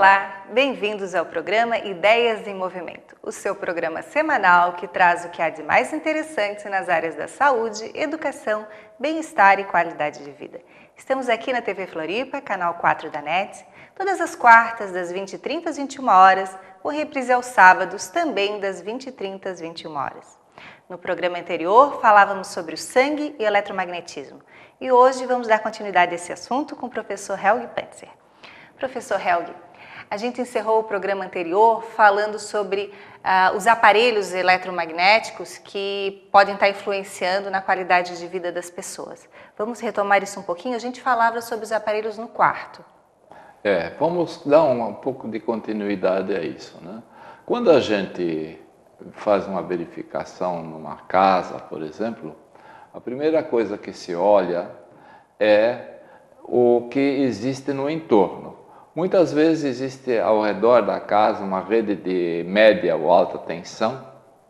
Olá, bem-vindos ao programa Ideias em Movimento, o seu programa semanal que traz o que há de mais interessante nas áreas da saúde, educação, bem-estar e qualidade de vida. Estamos aqui na TV Floripa, canal 4 da NET, todas as quartas das 20h30 às 21 horas, com reprise aos sábados também das 20h30 às 21 horas. No programa anterior, falávamos sobre o sangue e eletromagnetismo. E hoje vamos dar continuidade a esse assunto com o professor Helgi Panzer. Professor Helgi, a gente encerrou o programa anterior falando sobre os aparelhos eletromagnéticos que podem estar influenciando na qualidade de vida das pessoas. Vamos retomar isso um pouquinho? A gente falava sobre os aparelhos no quarto. Vamos dar um pouco de continuidade a isso, né? Quando a gente faz uma verificação numa casa, por exemplo, a primeira coisa que se olha é o que existe no entorno. Muitas vezes existe ao redor da casa uma rede de média ou alta tensão,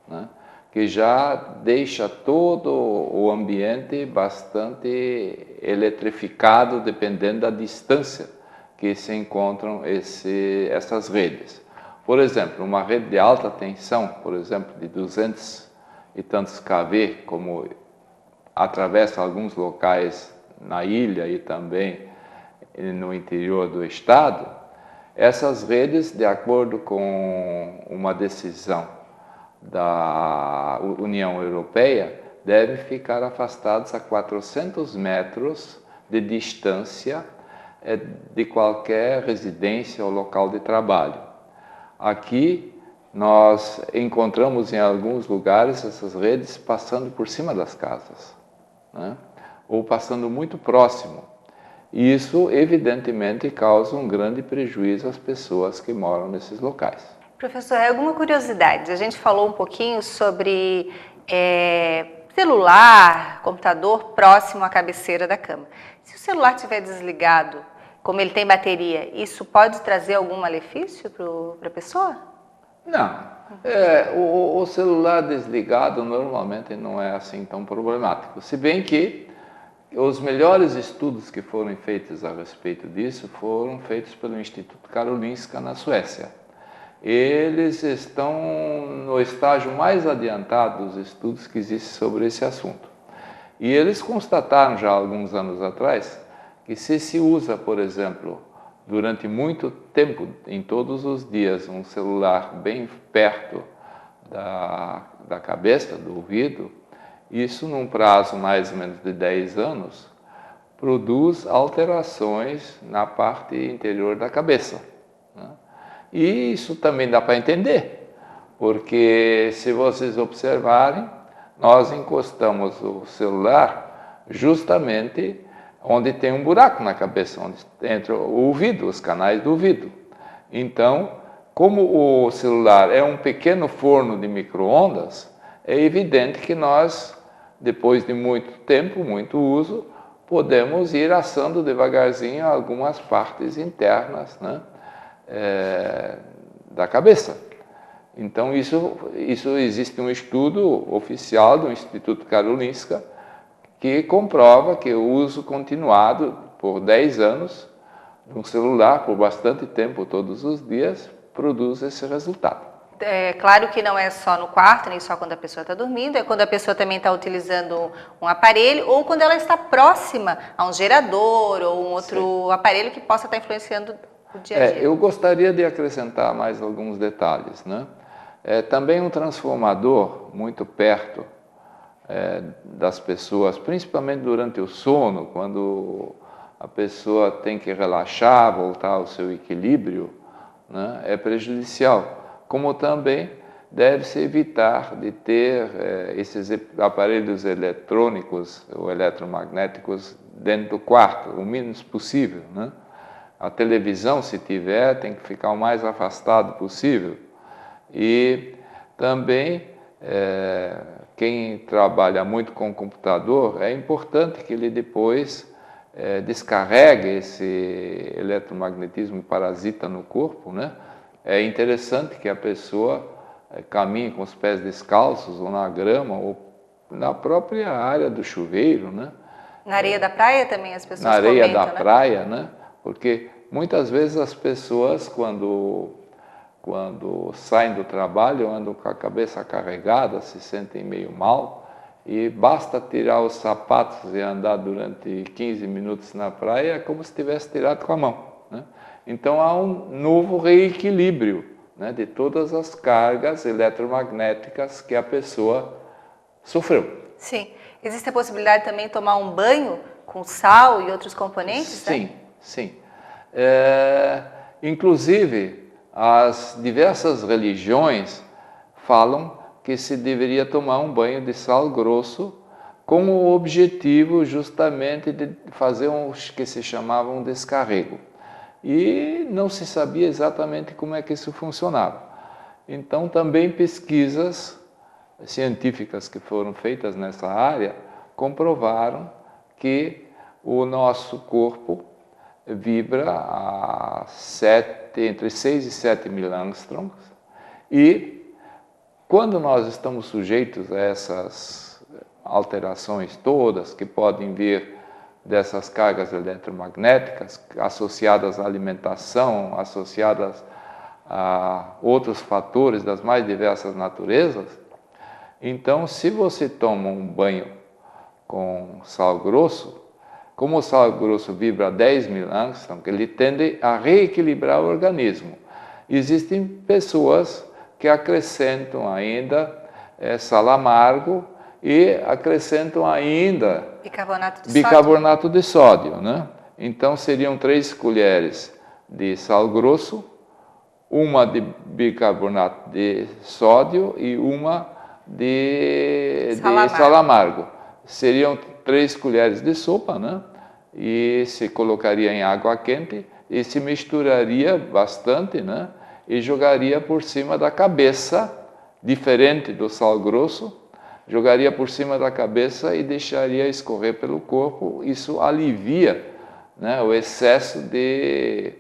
né, que já deixa todo o ambiente bastante eletrificado, dependendo da distância que se encontram essas redes. Por exemplo, uma rede de alta tensão, por exemplo, de 200 e tantos kV, como atravessa alguns locais na ilha e também no interior do estado, essas redes, de acordo com uma decisão da União Europeia, devem ficar afastadas a 400 metros de distância de qualquer residência ou local de trabalho. Aqui nós encontramos em alguns lugares essas redes passando por cima das casas, né? Ou passando muito próximo. E isso, evidentemente, causa um grande prejuízo às pessoas que moram nesses locais. Professor, alguma curiosidade? A gente falou um pouquinho sobre celular, computador próximo à cabeceira da cama. Se o celular estiver desligado, como ele tem bateria, isso pode trazer algum malefício para a pessoa? Não. O celular desligado normalmente não é assim tão problemático. Se bem que os melhores estudos que foram feitos a respeito disso foram feitos pelo Instituto Karolinska, na Suécia. Eles estão no estágio mais adiantado dos estudos que existem sobre esse assunto. E eles constataram já há alguns anos atrás que se usa, por exemplo, durante muito tempo, em todos os dias, um celular bem perto da cabeça, do ouvido, isso num prazo mais ou menos de 10 anos, produz alterações na parte interior da cabeça, né? E isso também dá para entender, porque se vocês observarem, nós encostamos o celular justamente onde tem um buraco na cabeça, onde entra o ouvido, os canais do ouvido. Então, como o celular é um pequeno forno de micro-ondas, é evidente que nós, depois de muito tempo, muito uso, podemos ir assando devagarzinho algumas partes internas, né, da cabeça. Então, isso existe um estudo oficial do Instituto Karolinska que comprova que o uso continuado por 10 anos de um celular, por bastante tempo, todos os dias, produz esse resultado. É claro que não é só no quarto, nem só quando a pessoa está dormindo, é quando a pessoa também está utilizando um aparelho ou quando ela está próxima a um gerador ou um outro aparelho que possa estar influenciando o dia a dia. Eu gostaria de acrescentar mais alguns detalhes, né? Também um transformador muito perto das pessoas, principalmente durante o sono, quando a pessoa tem que relaxar, voltar ao seu equilíbrio, né, é prejudicial. Como também deve-se evitar de ter esses aparelhos eletrônicos ou eletromagnéticos dentro do quarto, o menos possível, né? A televisão, se tiver, tem que ficar o mais afastado possível. E também quem trabalha muito com o computador, é importante que ele depois descarregue esse eletromagnetismo parasita no corpo, né? É interessante que a pessoa caminhe com os pés descalços ou na grama ou na própria área do chuveiro, né? Na areia da praia também as pessoas na areia comentam, da né? praia, né? Porque muitas vezes as pessoas, quando saem do trabalho, andam com a cabeça carregada, se sentem meio mal, e basta tirar os sapatos e andar durante 15 minutos na praia, é como se tivesse tirado com a mão, né? Então há um novo reequilíbrio, né, de todas as cargas eletromagnéticas que a pessoa sofreu. Sim. Existe a possibilidade também de tomar um banho com sal e outros componentes? Sim, né? sim. Inclusive, as diversas religiões falam que se deveria tomar um banho de sal grosso com o objetivo justamente de fazer um que se chamava um descarrego. E não se sabia exatamente como é que isso funcionava. Então, também pesquisas científicas que foram feitas nessa área comprovaram que o nosso corpo vibra entre 6 e 7 mil angstroms, e quando nós estamos sujeitos a essas alterações todas que podem vir dessas cargas eletromagnéticas associadas à alimentação, associadas a outros fatores das mais diversas naturezas, então se você toma um banho com sal grosso, como o sal grosso vibra a 10 mil angstroms, ele tende a reequilibrar o organismo. Existem pessoas que acrescentam ainda sal amargo e acrescentam ainda bicarbonato de sódio, né? Então seriam 3 colheres de sal grosso, uma de bicarbonato de sódio e uma de sal amargo. Seriam 3 colheres de sopa, né? E se colocaria em água quente e se misturaria bastante, né? E jogaria por cima da cabeça, diferente do sal grosso, jogaria por cima da cabeça e deixaria escorrer pelo corpo. Isso alivia, né, o excesso de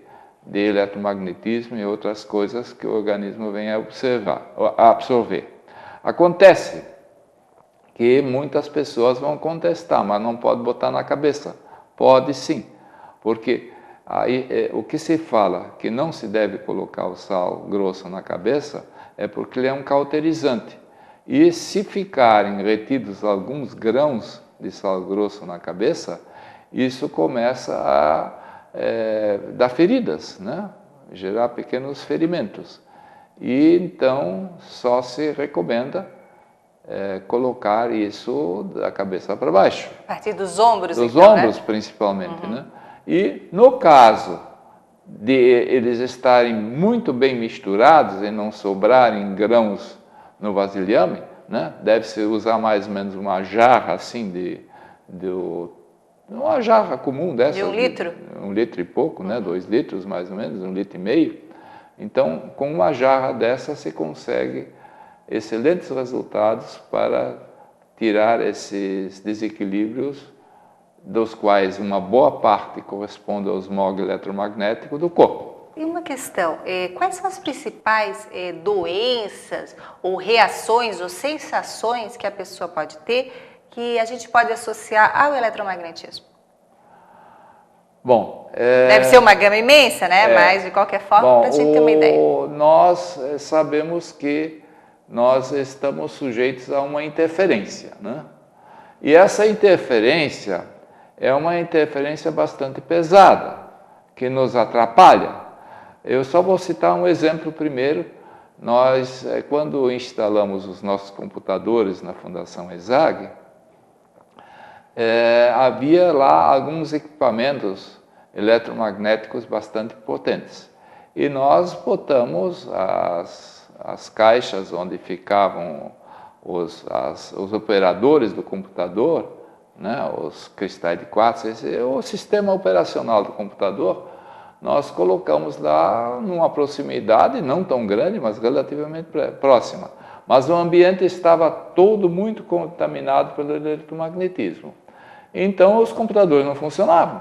eletromagnetismo e outras coisas que o organismo vem a absorver. Acontece que muitas pessoas vão contestar, mas não pode botar na cabeça. Pode sim, porque aí, o que se fala que não se deve colocar o sal grosso na cabeça é porque ele é um cauterizante. E se ficarem retidos alguns grãos de sal grosso na cabeça, isso começa a dar feridas, né? Gerar pequenos ferimentos. E então só se recomenda colocar isso da cabeça para baixo. A partir dos ombros, dos então, ombros, né? Principalmente, né? E no caso de eles estarem muito bem misturados e não sobrarem grãos no vasilhame, né? Deve-se usar mais ou menos uma jarra assim uma jarra comum dessa. De 1 litro? 1 litro e pouco, né? 2 litros mais ou menos, 1,5 litro. Então, com uma jarra dessa se consegue excelentes resultados para tirar esses desequilíbrios, dos quais uma boa parte corresponde ao smog eletromagnético do corpo. E uma questão, quais são as principais doenças ou reações ou sensações que a pessoa pode ter que a gente pode associar ao eletromagnetismo? Bom, deve ser uma gama imensa, né? Mas de qualquer forma, para a gente ter uma ideia. Nós sabemos que nós estamos sujeitos a uma interferência, né? E essa interferência é uma interferência bastante pesada, que nos atrapalha. Eu só vou citar um exemplo primeiro. Nós, quando instalamos os nossos computadores na Fundação ESAG, havia lá alguns equipamentos eletromagnéticos bastante potentes. E nós botamos as caixas onde ficavam os operadores do computador, né, os cristais de quartzo, o sistema operacional do computador, nós colocamos lá numa proximidade não tão grande, mas relativamente próxima. Mas o ambiente estava todo muito contaminado pelo eletromagnetismo. Então os computadores não funcionavam,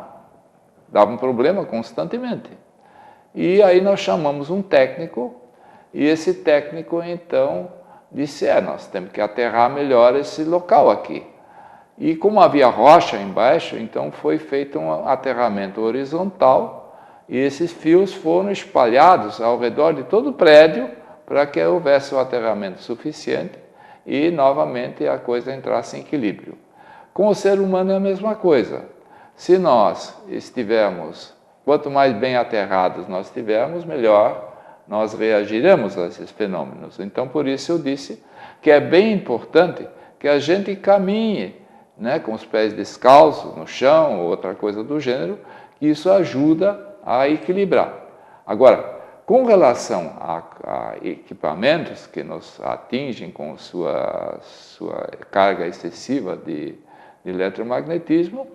davam problema constantemente. E aí nós chamamos um técnico, e esse técnico então disse, nós temos que aterrar melhor esse local aqui. E como havia rocha embaixo, então foi feito um aterramento horizontal, e esses fios foram espalhados ao redor de todo o prédio para que houvesse o aterramento suficiente e, novamente, a coisa entrasse em equilíbrio. Com o ser humano é a mesma coisa. Se nós estivermos, quanto mais bem aterrados nós estivermos, melhor nós reagiremos a esses fenômenos. Então, por isso eu disse que é bem importante que a gente caminhe, né, com os pés descalços no chão ou outra coisa do gênero, que isso ajuda a equilibrar. Agora, com relação a equipamentos que nos atingem com sua carga excessiva de eletromagnetismo,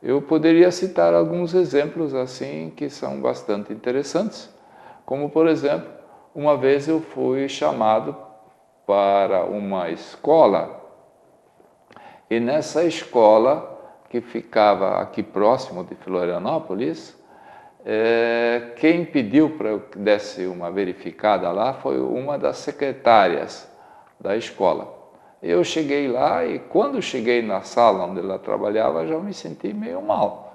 eu poderia citar alguns exemplos assim que são bastante interessantes. Como, por exemplo, uma vez eu fui chamado para uma escola, e nessa escola, que ficava aqui próximo de Florianópolis, quem pediu para eu desse uma verificada lá foi uma das secretárias da escola. Eu cheguei lá e quando cheguei na sala onde ela trabalhava, já me senti meio mal.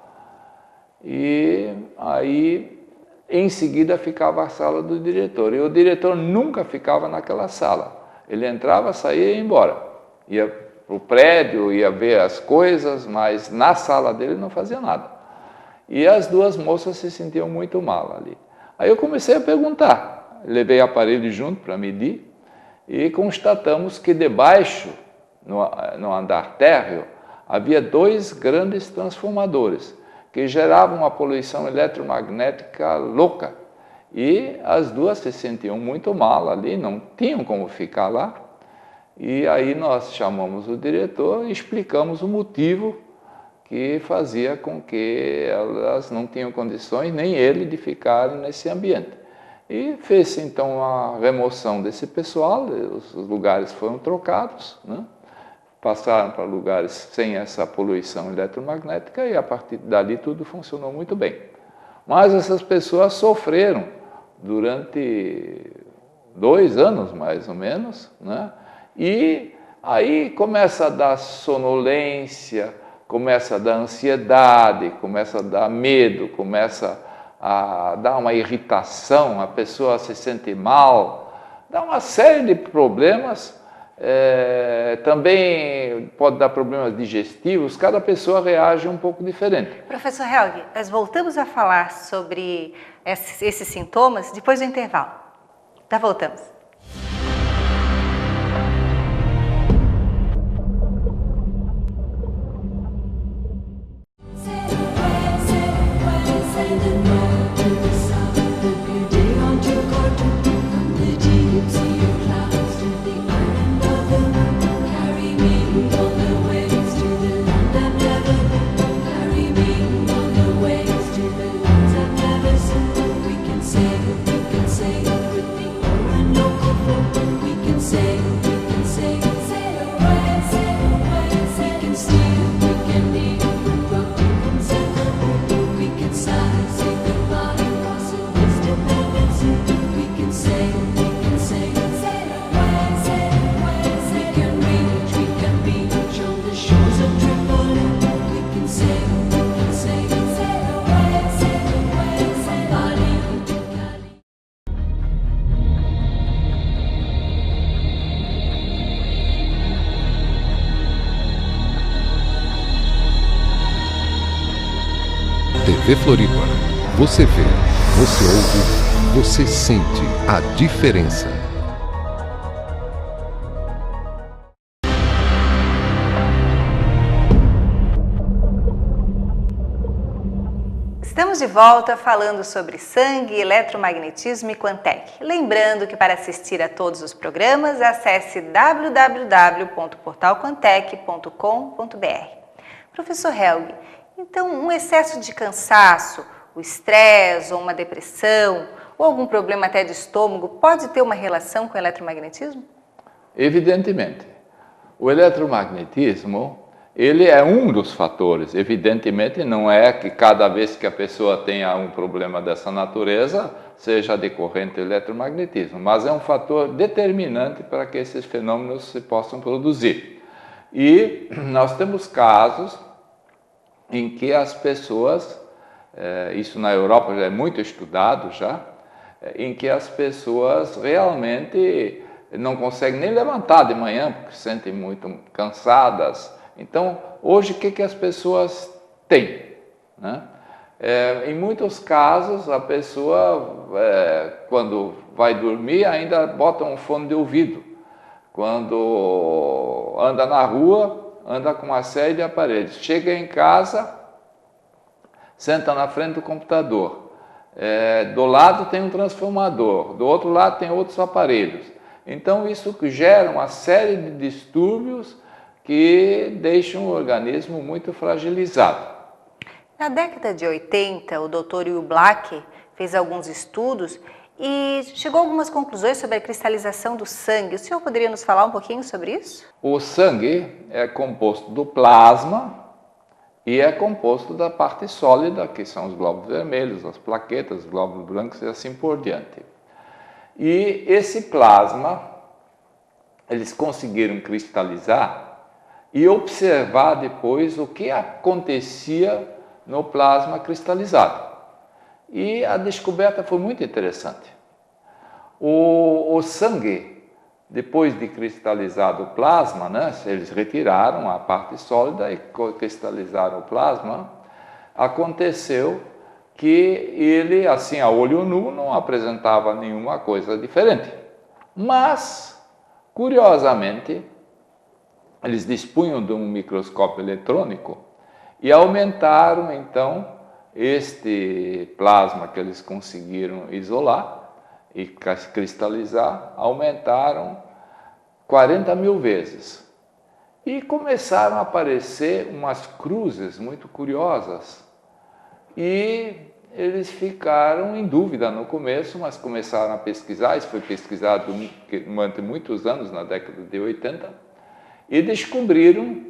E aí, em seguida, ficava a sala do diretor. E o diretor nunca ficava naquela sala. Ele entrava, saía e ia embora. Ia para o prédio, ia ver as coisas, mas na sala dele não fazia nada. E as duas moças se sentiam muito mal ali. Aí eu comecei a perguntar. Levei aparelho junto para medir e constatamos que debaixo, no andar térreo, havia 2 grandes transformadores que geravam uma poluição eletromagnética louca. E as duas se sentiam muito mal ali, não tinham como ficar lá. E aí nós chamamos o diretor e explicamos o motivo que fazia com que elas não tinham condições, nem ele, de ficarem nesse ambiente. E fez então a remoção desse pessoal, os lugares foram trocados, né? Passaram para lugares sem essa poluição eletromagnética e a partir dali tudo funcionou muito bem. Mas essas pessoas sofreram durante 2 anos, mais ou menos, né? E aí começa a dar sonolência, começa a dar ansiedade, começa a dar medo, começa a dar uma irritação, a pessoa se sente mal, dá uma série de problemas, também pode dar problemas digestivos, cada pessoa reage um pouco diferente. Professor Helg, nós voltamos a falar sobre esses sintomas depois do intervalo. Já voltamos. TV Floripa. Você vê, você ouve, você sente a diferença. Estamos de volta falando sobre sangue, eletromagnetismo e Quantec. Lembrando que para assistir a todos os programas, acesse www.portalquantec.com.br. Professor Helg, então um excesso de cansaço, o estresse ou uma depressão ou algum problema até de estômago pode ter uma relação com o eletromagnetismo? Evidentemente. O eletromagnetismo, ele é um dos fatores. Evidentemente, não é que cada vez que a pessoa tenha um problema dessa natureza, seja decorrente do eletromagnetismo, mas é um fator determinante para que esses fenômenos se possam produzir. E nós temos casos em que as pessoas isso na Europa já é muito estudado já, em que as pessoas realmente não conseguem nem levantar de manhã porque se sentem muito cansadas. Então, hoje, o que as pessoas têm, né? Em muitos casos, a pessoa, quando vai dormir, ainda bota um fone de ouvido. Quando anda na rua, anda com uma série de aparelhos. Chega em casa, senta na frente do computador. Do lado tem um transformador, do outro lado tem outros aparelhos. Então, isso gera uma série de distúrbios que deixam o organismo muito fragilizado. Na década de 80, o Dr. Will Black fez alguns estudos e chegou a algumas conclusões sobre a cristalização do sangue. O senhor poderia nos falar um pouquinho sobre isso? O sangue é composto do plasma e é composto da parte sólida, que são os glóbulos vermelhos, as plaquetas, os glóbulos brancos e assim por diante. E esse plasma, eles conseguiram cristalizar e observar depois o que acontecia no plasma cristalizado. E a descoberta foi muito interessante. O sangue, depois de cristalizado o plasma, né, eles retiraram a parte sólida e cristalizaram o plasma, aconteceu que ele, assim, a olho nu, não apresentava nenhuma coisa diferente. Mas, curiosamente, eles dispunham de um microscópio eletrônico e aumentaram, então, este plasma que eles conseguiram isolar e cristalizar, aumentaram 40 mil vezes. E começaram a aparecer umas cruzes muito curiosas. E eles ficaram em dúvida no começo, mas começaram a pesquisar. Isso foi pesquisado durante muitos anos, na década de 80, e descobriram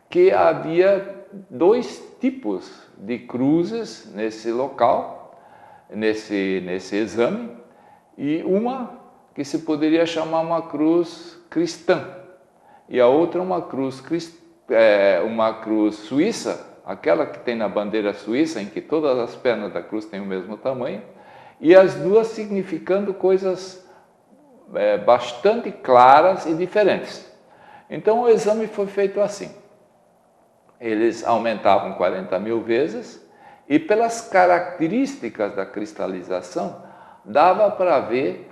que havia 2 tipos de cruzes nesse local, nesse exame, e uma que se poderia chamar uma cruz cristã, e a outra uma cruz suíça, aquela que tem na bandeira suíça, em que todas as pernas da cruz têm o mesmo tamanho, e as duas significando coisas bastante claras e diferentes. Então o exame foi feito assim. Eles aumentavam 40 mil vezes e pelas características da cristalização dava para ver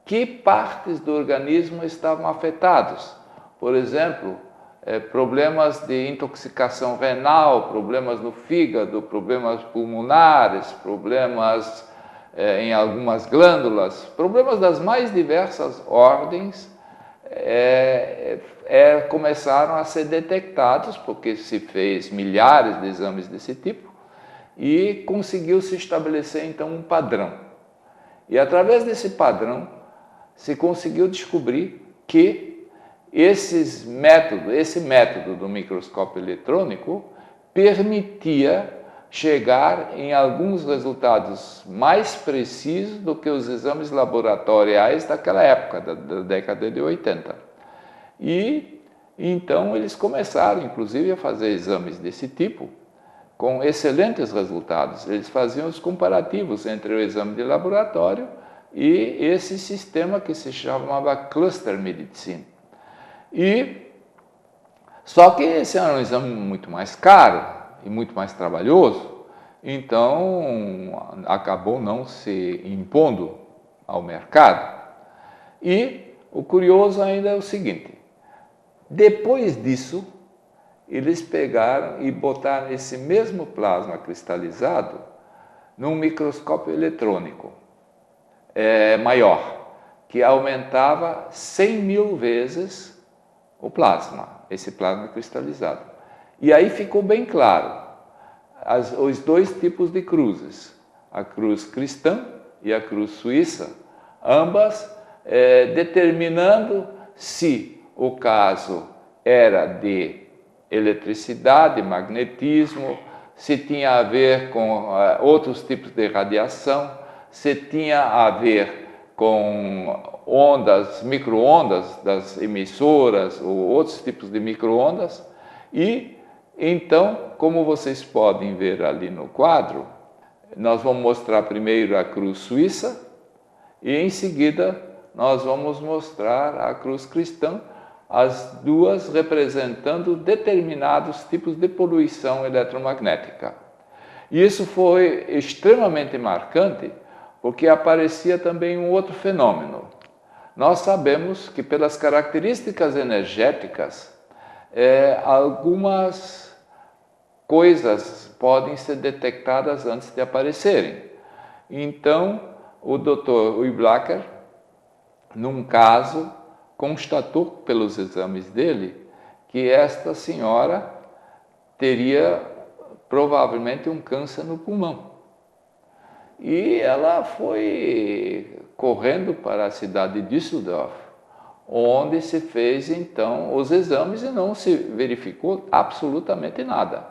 que partes do organismo estavam afetados. Por exemplo, problemas de intoxicação renal, problemas no fígado, problemas pulmonares, problemas em algumas glândulas, problemas das mais diversas ordens começaram a ser detectados, porque se fez milhares de exames desse tipo e conseguiu se estabelecer então um padrão. E através desse padrão se conseguiu descobrir que esse método do microscópio eletrônico permitia chegar em alguns resultados mais precisos do que os exames laboratoriais daquela época, da década de 80. E então eles começaram, inclusive, a fazer exames desse tipo, com excelentes resultados. Eles faziam os comparativos entre o exame de laboratório e esse sistema que se chamava Cluster Medicine. Só que esse era um exame muito mais caro e muito mais trabalhoso, então acabou não se impondo ao mercado. E o curioso ainda é o seguinte: depois disso, eles pegaram e botaram esse mesmo plasma cristalizado num microscópio eletrônico maior, que aumentava 100 mil vezes o plasma, esse plasma cristalizado. E aí ficou bem claro os 2 tipos de cruzes, a cruz cristã e a cruz suíça, ambas determinando se o caso era de eletricidade, magnetismo, se tinha a ver com outros tipos de radiação, se tinha a ver com ondas, micro-ondas das emissoras ou outros tipos de micro-ondas. E então, como vocês podem ver ali no quadro, nós vamos mostrar primeiro a cruz suíça e em seguida nós vamos mostrar a cruz cristã, as duas representando determinados tipos de poluição eletromagnética. E isso foi extremamente marcante porque aparecia também um outro fenômeno. Nós sabemos que pelas características energéticas, algumas coisas podem ser detectadas antes de aparecerem. Então, o Dr. Uiblacker, num caso, constatou pelos exames dele que esta senhora teria provavelmente um câncer no pulmão. E ela foi correndo para a cidade de Düsseldorf, onde se fez então os exames e não se verificou absolutamente nada.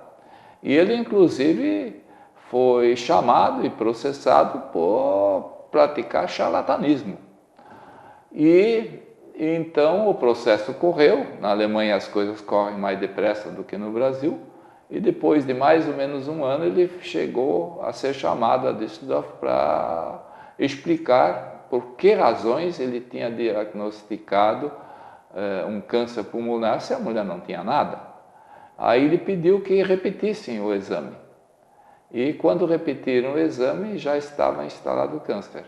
E ele inclusive foi chamado e processado por praticar charlatanismo. E então o processo correu, na Alemanha as coisas correm mais depressa do que no Brasil, e depois de mais ou menos um ano ele chegou a ser chamado a Düsseldorf para explicar por que razões ele tinha diagnosticado um câncer pulmonar se a mulher não tinha nada. Aí ele pediu que repetissem o exame. E quando repetiram o exame, já estava instalado o câncer.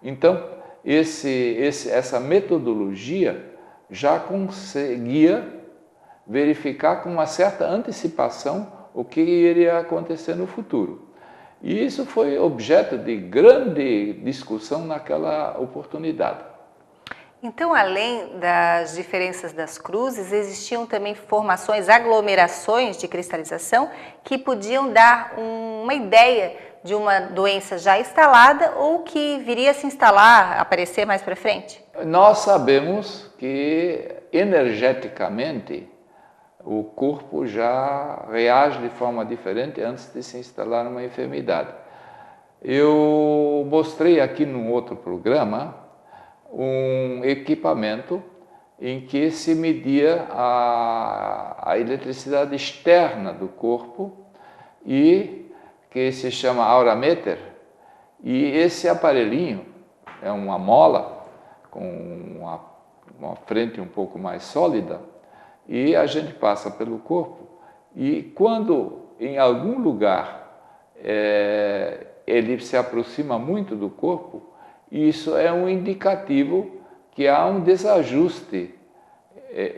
Então, essa metodologia já conseguia verificar com uma certa antecipação o que iria acontecer no futuro. E isso foi objeto de grande discussão naquela oportunidade. Então, além das diferenças das cruzes, existiam também formações, aglomerações de cristalização que podiam dar uma ideia de uma doença já instalada ou que viria a se instalar, aparecer mais para frente? Nós sabemos que energeticamente o corpo já reage de forma diferente antes de se instalar uma enfermidade. Eu mostrei aqui num outro programa um equipamento em que se media a eletricidade externa do corpo e que se chama aurameter, e esse aparelhinho é uma mola com uma frente um pouco mais sólida e a gente passa pelo corpo e quando em algum lugar ele se aproxima muito do corpo, isso é um indicativo que há um desajuste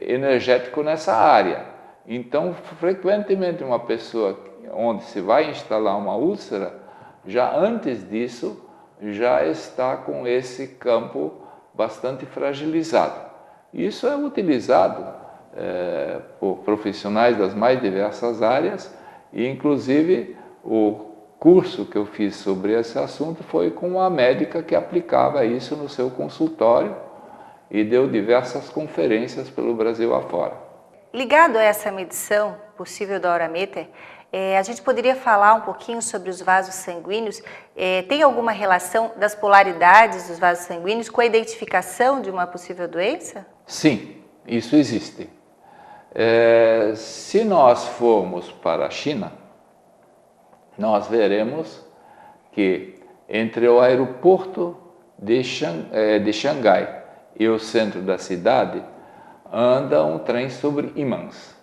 energético nessa área. Então, frequentemente uma pessoa onde se vai instalar uma úlcera, já antes disso, já está com esse campo bastante fragilizado. Isso é utilizado por profissionais das mais diversas áreas e, inclusive, o curso que eu fiz sobre esse assunto foi com uma médica que aplicava isso no seu consultório e deu diversas conferências pelo Brasil afora. Ligado a essa medição possível do aurameter, a gente poderia falar um pouquinho sobre os vasos sanguíneos? Tem alguma relação das polaridades dos vasos sanguíneos com a identificação de uma possível doença? Sim, isso existe. Se nós formos para a China, nós veremos que entre o aeroporto de Xangai e o centro da cidade anda um trem sobre ímãs.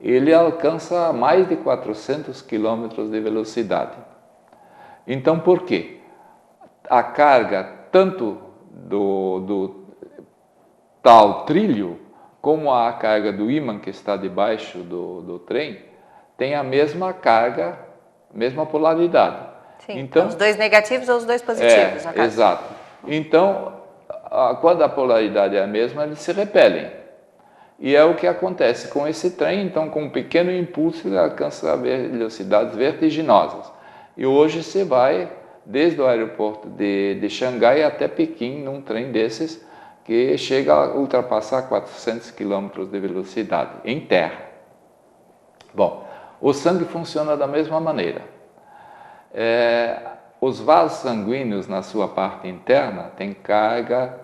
Ele alcança mais de 400 km de velocidade. Então, por quê? A carga tanto do tal trilho como a carga do ímã que está debaixo do trem tem a mesma carga, mesma polaridade. Sim, então, os dois negativos ou os dois positivos, no caso. Exato. Então, quando a polaridade é a mesma, eles se repelem. E é o que acontece com esse trem, então com um pequeno impulso ele alcança velocidades vertiginosas. E hoje você vai desde o aeroporto de Xangai até Pequim num trem desses que chega a ultrapassar 400 km de velocidade em terra. Bom, o sangue funciona da mesma maneira. Os vasos sanguíneos na sua parte interna têm carga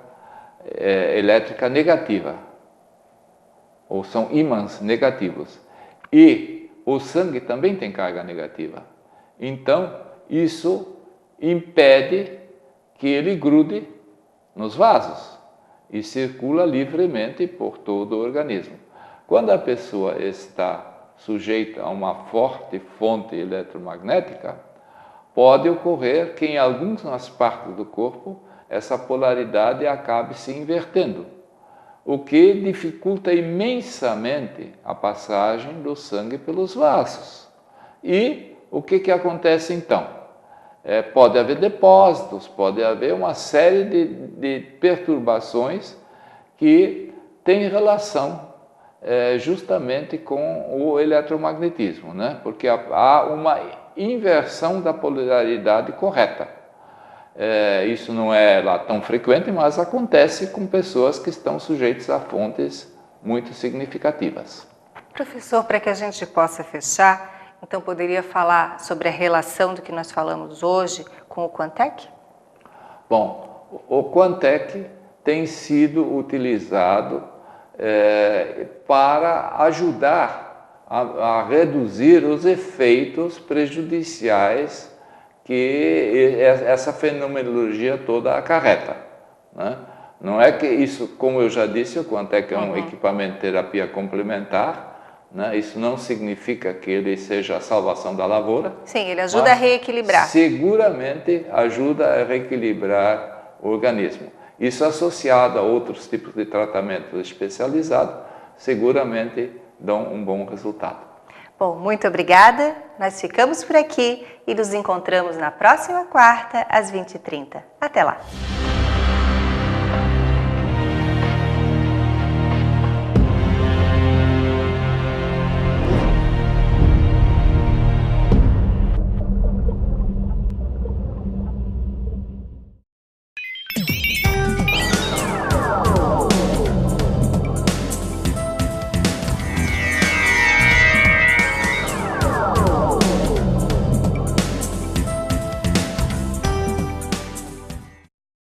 elétrica negativa, ou são ímãs negativos. E o sangue também tem carga negativa. Então, isso impede que ele grude nos vasos e circula livremente por todo o organismo. Quando a pessoa está sujeita a uma forte fonte eletromagnética, pode ocorrer que em algumas partes do corpo essa polaridade acabe se invertendo, o que dificulta imensamente a passagem do sangue pelos vasos. E o que acontece então? Pode haver depósitos, pode haver uma série de perturbações que têm relação justamente com o eletromagnetismo, né? Porque há uma inversão da polaridade correta. Isso não é lá tão frequente, mas acontece com pessoas que estão sujeitas a fontes muito significativas. Professor, para que a gente possa fechar, então poderia falar sobre a relação do que nós falamos hoje com o Quantec? Bom, o Quantec tem sido utilizado para ajudar a reduzir os efeitos prejudiciais que essa fenomenologia toda acarreta, né? Não é que isso, como eu já disse, o Quantec é um equipamento de terapia complementar, né? Isso não significa que ele seja a salvação da lavoura. Sim, ele ajuda a reequilibrar. Seguramente ajuda a reequilibrar o organismo. Isso associado a outros tipos de tratamento especializado, seguramente dão um bom resultado. Bom, muito obrigada. Nós ficamos por aqui e nos encontramos na próxima quarta, às 20h30. Até lá!